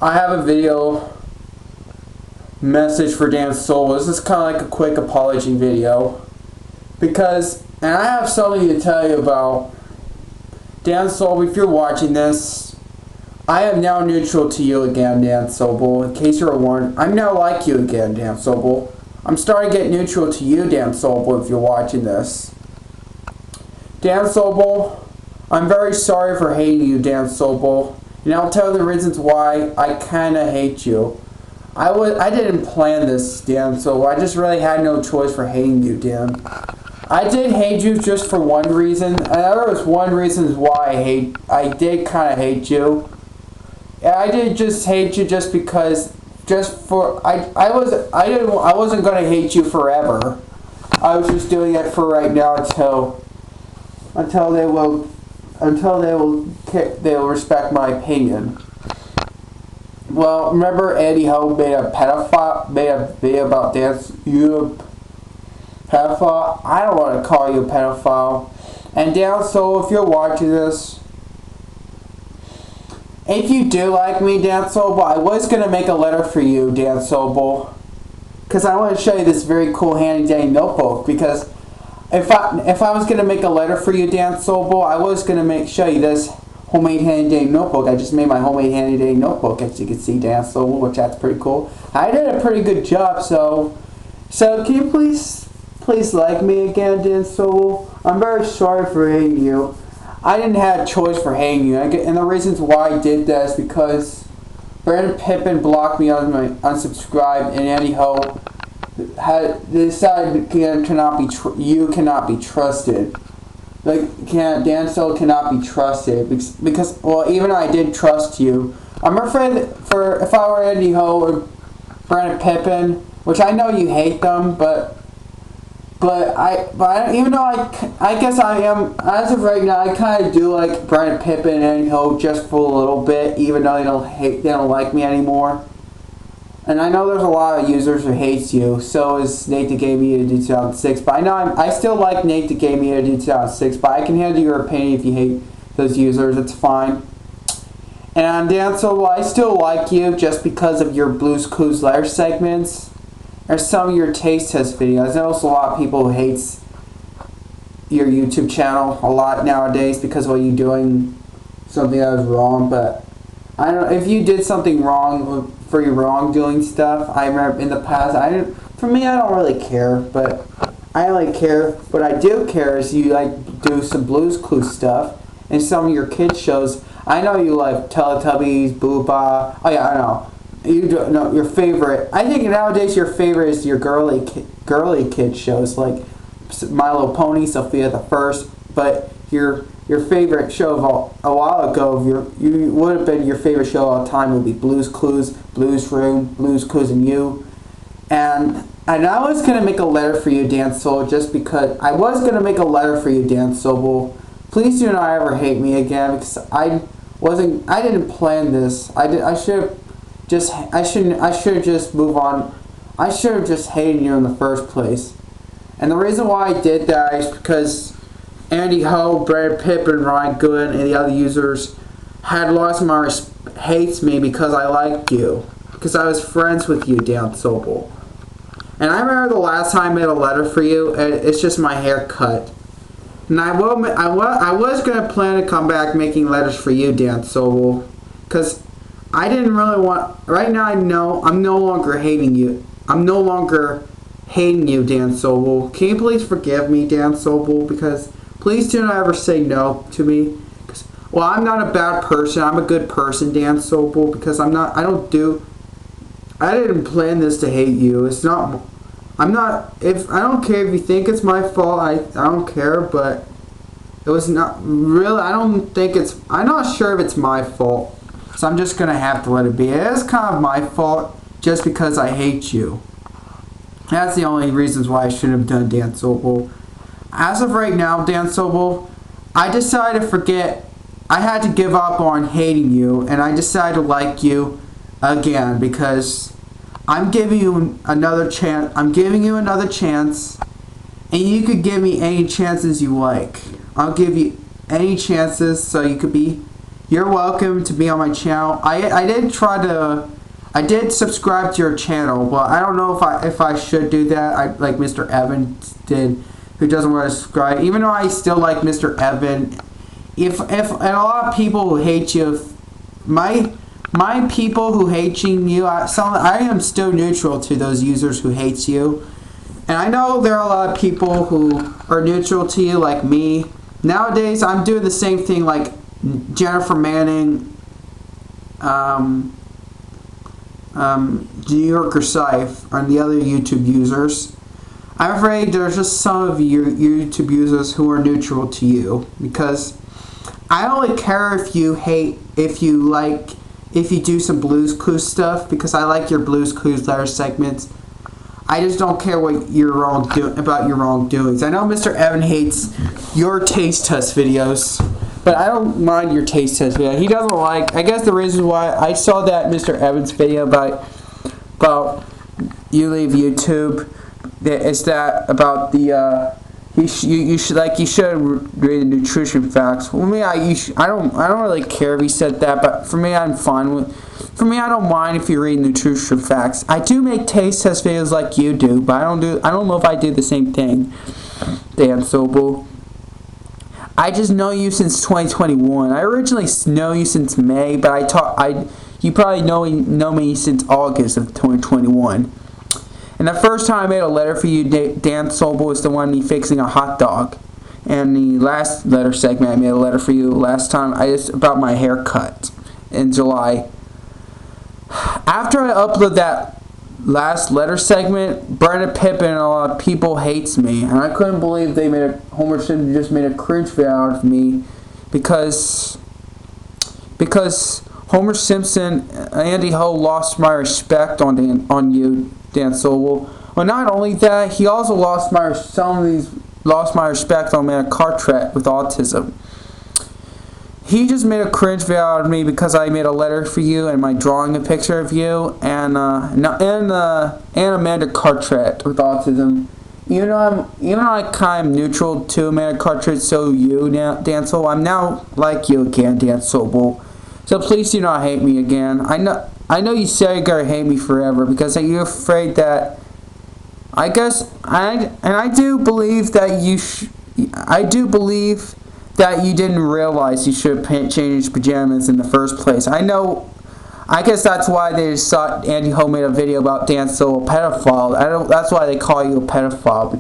I have a video message for Dan Sobel. This is kind of like a quick apology video. And I have something to tell you about. Dan Sobel, if you're watching this, I am now neutral to you again, Dan Sobel. In case you're wondering, I'm now like you again, Dan Sobel. I'm starting to get neutral to you, Dan Sobel, if you're watching this. Dan Sobel, I'm very sorry for hating you, Dan Sobel. And I'll tell you the reasons why I kinda hate you. I didn't plan this, Dan Sobel. I just really had no choice for hating you, Dan. I did hate you just for one reason. And there was one reason why I did kinda hate you. I did just hate you just because I wasn't gonna hate you forever. I was just doing it for right now until they will respect my opinion. Well, remember Andy Ho made a video about you pedophile? I don't want to call you a pedophile. And Dan Sobel, if you're watching this, if you do like me, Dan Sobel, I was going to make a letter for you, Dan Sobel. Because I want to show you this very cool handy dandy notebook. Because if I was going to make a letter for you, Dan Sobel, I was going to show you this homemade handy dandy notebook. I just made my homemade handy dandy notebook, as you can see, Dan Sobel, which that's pretty cool. I did a pretty good job, so can you please like me again, Dan Sobel? I'm very sorry for hating you. I didn't have a choice for hating you, and the reasons why I did that is because Brandon Pippin blocked me on my unsubscribe, and Andy Ho decided you cannot be trusted. Dan Sobel cannot be trusted because well, even I did trust you. I'm afraid that if I were Andy Ho or Brandon Pippin, which I know you hate them, but even though I guess I am, as of right now, I kind of do like Brandon Pippin and Andy Ho just for a little bit, even though they don't like me anymore. And I know there's a lot of users who hates you. So is Nate the Game Eater 2006. But I know I still like Nate the Game Eater 2006. But I can handle your opinion if you hate those users. It's fine. And Dan Sobel, I still like you just because of your Blue's Clues letter segments or some of your taste test videos. I know there's a lot of people who hates your YouTube channel a lot nowadays because of what you're doing something that was wrong. But I don't know if you did something wrong for your wrongdoing stuff. I remember in the past, for me, I don't really care, but I only care. What I do care is you do some Blue's Clues stuff and some of your kids shows. I know you like Teletubbies, Booba. Oh yeah, I know. You do know your favorite. I think nowadays your favorite is your girly kid shows like My Little Pony, Sophia the First. But your favorite show of a while ago, you would have been your favorite show of all time would be Blue's Clues, Blue's Room, Blue's Clues and You. And I was gonna make a letter for you, Dan Sobel, just because I was gonna make a letter for you, Dan Sobel. Please do not ever hate me again because I didn't plan this. I should have just moved on. I should have just hated you in the first place. And the reason why I did that is because Andy Ho, Brad Pippin, Ryan Good, and the other users had lost my hates me because I liked you. Because I was friends with you, Dan Sobel. And I remember the last time I made a letter for you, and it's just my haircut. And I was going to plan to come back making letters for you, Dan Sobel. Because I didn't really want... Right now I know I'm no longer hating you. I'm no longer hating you, Dan Sobel. Can you please forgive me, Dan Sobel? Because please do not ever say no to me. Well, I'm not a bad person. I'm a good person, Dan Sobel. Because I didn't plan this to hate you. It's not... I don't care if you think it's my fault. I don't care, but it was not really. I'm not sure if it's my fault. So I'm just gonna have to let it be. It is kind of my fault just because I hate you. That's the only reasons why I shouldn't have done Dan Sobel. As of right now, Dan Sobel, I decided to forget. I had to give up on hating you, and I decided to like you again because I'm giving you another chance. I'm giving you another chance, and you could give me any chances you like. I'll give you any chances so you could be You're welcome to be on my channel. I did subscribe to your channel, but I don't know if I should do that. Like Mr. Evans did, who doesn't want to subscribe. Even though I still like Mr. Evan, if and a lot of people who hate you, my people who hating you, I am still neutral to those users who hates you. And I know there are a lot of people who are neutral to you, like me. Nowadays, I'm doing the same thing like Jennifer Manning, New Yorker Scythe, and the other YouTube users. I'm afraid there's just some of you YouTube users who are neutral to you, because I only care if you do some Blues Clues stuff, because I like your Blues Clues letter segments. I just don't care what about your wrongdoings. I know Mr. Evan hates your taste test videos, but I don't mind your taste test video. He doesn't like. I guess the reason why I saw that Mr. Evans video about you leave YouTube is that about the you should read the nutrition facts. For me, I don't really care if he said that, but for me, I'm fine with. For me, I don't mind if you read nutrition facts. I do make taste test videos like you do, but I don't know if I do the same thing. Dan Sobel. I just know you since 2021. I originally know you since May, but you probably know me since August of 2021. And the first time I made a letter for you, Dan Sobel, was the one me fixing a hot dog. And the last letter segment, I made a letter for you last time, about my haircut in July. After I upload that last letter segment, Brandon Pippin and a lot of people hates me, and I couldn't believe Homer Simpson just made a cringe video out of me because Homer Simpson, Andy Ho lost my respect on you, Dan Sobel. Well, not only that, he also lost my respect on Man Carteret with autism. He just made a cringe video out of me because I made a letter for you and my drawing a picture of you and Amanda Carteret with autism. Even though I kind of neutral to Amanda Carteret, so you, Dan Sobel, I'm now like you again, Dan Sobel. So please do not hate me again. I know you say you're gonna hate me forever because you're afraid that. I guess I do believe that you didn't realize you should have changed pajamas in the first place. I guess that's why they just thought Andy Ho made a video about Dan Sobel, pedophile. That's why they call you a pedophile,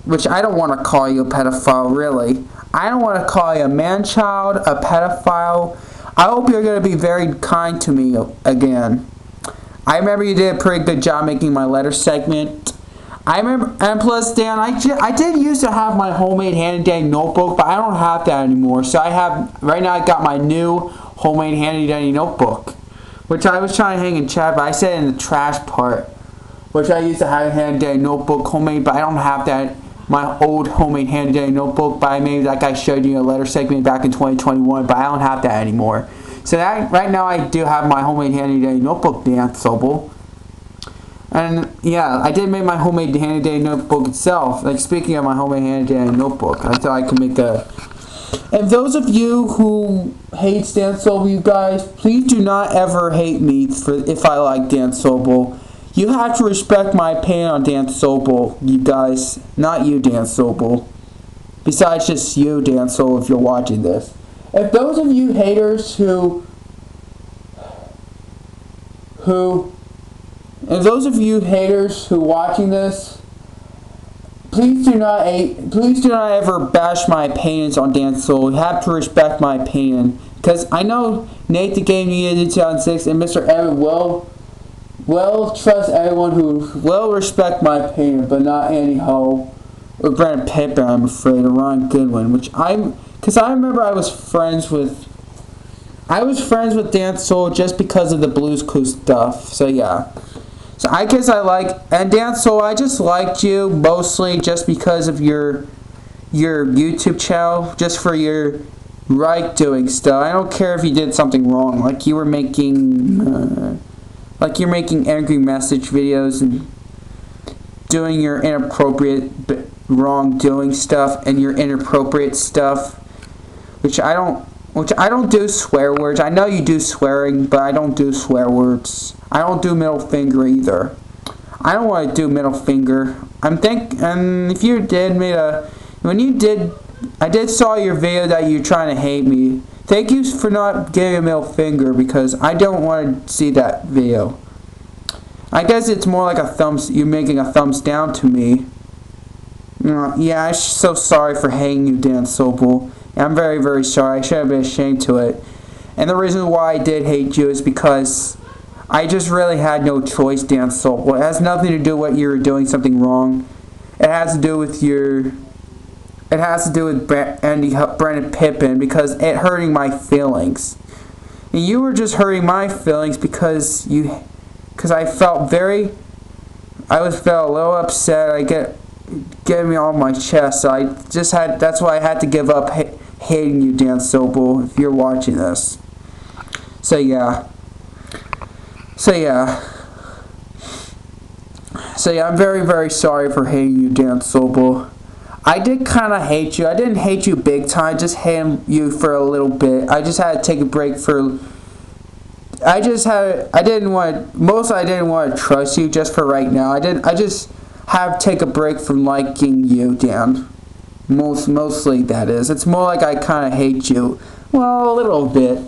which I don't want to call you a pedophile, really. I don't want to call you a man-child, a pedophile. I hope you're going to be very kind to me again. I remember you did a pretty good job making my letter segment. I remember, and plus, Dan, I did used to have my homemade handy-dandy notebook, but I don't have that anymore. So right now I got my new homemade handy-dandy notebook, which I was trying to hang in chat, but I said in the trash part, which I used to have a handy-dandy notebook homemade, but I don't have that, my old homemade handy-dandy notebook, but I made, like I showed you, a letter segment back in 2021, but I don't have that anymore. So right now I do have my homemade handy-dandy notebook, Dan Sobel. And yeah, I did make my homemade handy-dandy notebook itself. Like, speaking of my homemade handy-dandy notebook, I thought I could make a. And those of you who hate Dan Sobel, you guys, please do not ever hate me if I like Dan Sobel. You have to respect my opinion on Dan Sobel, you guys. Not you, Dan Sobel. Besides just you, Dan Sobel, if you're watching this. If those of you haters and those of you haters who watching this, please do not ever bash my opinions on Dan Sobel. You have to respect my opinion, because I know Nate the Game Media 2006 and Mr. Evan will trust everyone who will respect my opinion, but not Andy Ho or Brandon Pippin, I'm afraid, or Ron Goodwin, because I remember I was friends with Dan Sobel just because of the Blues Clues stuff. So yeah. So I guess and Dan Sobel, I just liked you mostly just because of your YouTube channel, just for your right doing stuff. I don't care if you did something wrong, like you're making angry message videos and doing your inappropriate wrongdoing stuff and your inappropriate stuff, which I don't which I don't do swear words. I know you do swearing, but I don't do swear words. I don't do middle finger either. I don't want to do middle finger. And if you did I did saw your video that you're trying to hate me. Thank you for not giving a middle finger because I don't want to see that video. I guess it's more like you're making a thumbs down to me. Yeah, I'm so sorry for hating you, Dan Sobel. I'm very, very sorry. I should have been ashamed to it. And the reason why I did hate you is because I just really had no choice, Dan Sobel. It has nothing to do with you doing something wrong. It has to do with Brendan Pippin because it hurting my feelings. And you were just hurting my feelings because I felt a little upset. Getting me off my chest. So that's why I had to give up hating you, Dan Sobel, if you're watching this. So yeah, I'm very, very sorry for hating you, Dan Sobel. I did kind of hate you. I didn't hate you big time, just hate you for a little bit. I just had to take a break I didn't want to trust you just for right now. I just have to take a break from liking you, Dan. Mostly that is. It's more like I kind of hate you. Well, a little bit.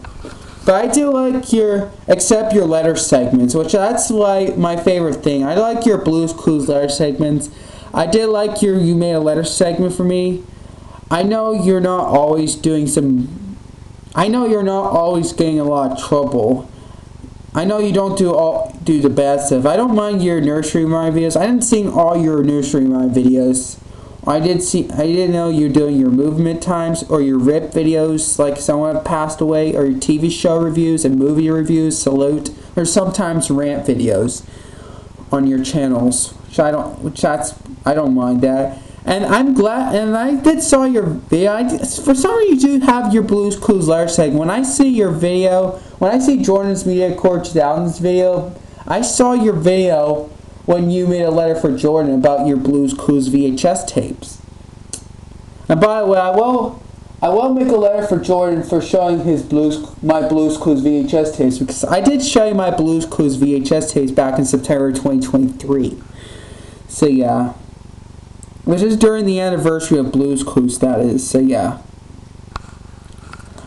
But I do like except your letter segments, which that's like my favorite thing. I like your Blues Clues letter segments. I did like you made a letter segment for me. I know you're not always getting a lot of trouble. I know you don't do the bad stuff. I don't mind your nursery rhyme videos. I didn't see all your nursery rhyme videos. I didn't know you're doing your movement times or your rip videos like someone passed away, or your TV show reviews and movie reviews, salute, or sometimes rant videos on your channels. I don't mind that. And I'm glad, and I did saw your video. For some reason, you do have your Blues Clues letter segment. When I see your video, when I see Jordan's Media Corps 2000's video, I saw your video when you made a letter for Jordan about your Blues Clues VHS tapes. And by the way, I will make a letter for Jordan for showing my Blues Clues VHS tapes, because I did show you my Blues Clues VHS tapes back in September 2023. So yeah. Which is during the anniversary of Blues Clues, that is. So yeah.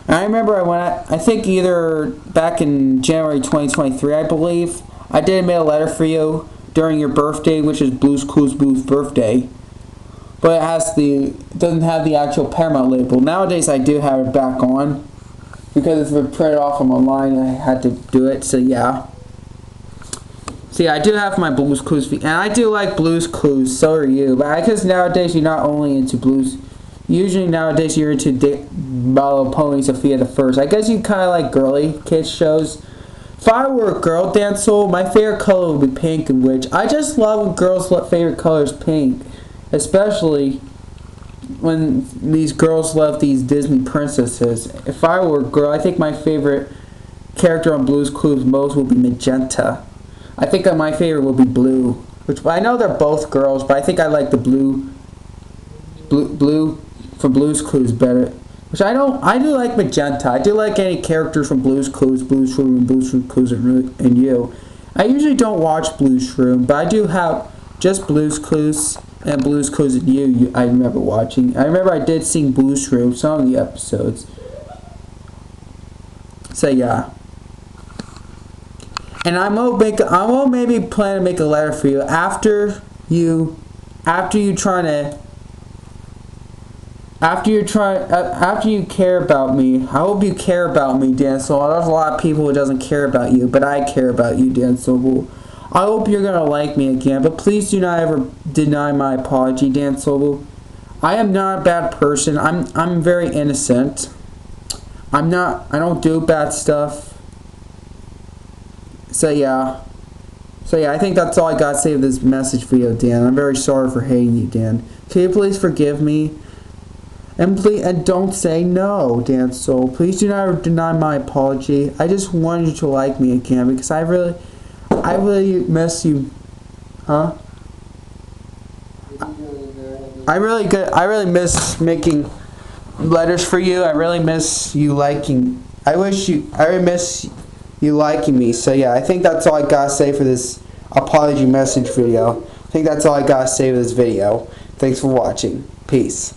And I remember I think either back in January 2023, I believe, I did make a letter for you during your birthday, which is Blues Clues Blues birthday. But it doesn't have the actual Paramount label. Nowadays I do have it back on, because it's been printed off from online and I had to do it. So yeah. See, I do have my Blues Clues, and I do like Blues Clues, so are you. But because nowadays you're not only into blues, usually nowadays you're into My Little Pony, Sophia the First. I guess you kind of like girly kids shows. If I were a girl, Dan Sobel, my favorite color would be pink, and which I just love when girls' favorite color is pink. Especially when these girls love these Disney princesses. If I were a girl, I think my favorite character on Blues Clues most would be Magenta. I think that my favorite will be Blue, which I know they're both girls, but I think I like the blue from Blues Clues better. Which I do like Magenta. I do like any characters from Blues Clues, Blues Room, and Blues Clues and you. I usually don't watch Blues Room, but I do have just Blues Clues and Blues Clues and you. I remember watching. I remember I did sing Blues Room, some of the episodes. So yeah. And I will maybe plan to make a letter for you after you care about me. I hope you care about me, Dan Sobel. There's a lot of people who doesn't care about you, but I care about you, Dan Sobel. I hope you're gonna like me again, but please do not ever deny my apology, Dan Sobel. I am not a bad person. I'm very innocent. I don't do bad stuff. So yeah, I think that's all I got to say of this message video, Dan. I'm very sorry for hating you, Dan. Can you please forgive me? And don't say no, Dan Sobel. Please do not deny my apology. I just wanted you to like me again, because I really miss you. Huh? I really miss making letters for you. I really miss you liking. I really miss you liking me. So yeah, I think that's all I gotta say for this apology message video. I think that's all I gotta say for this video. Thanks for watching. Peace.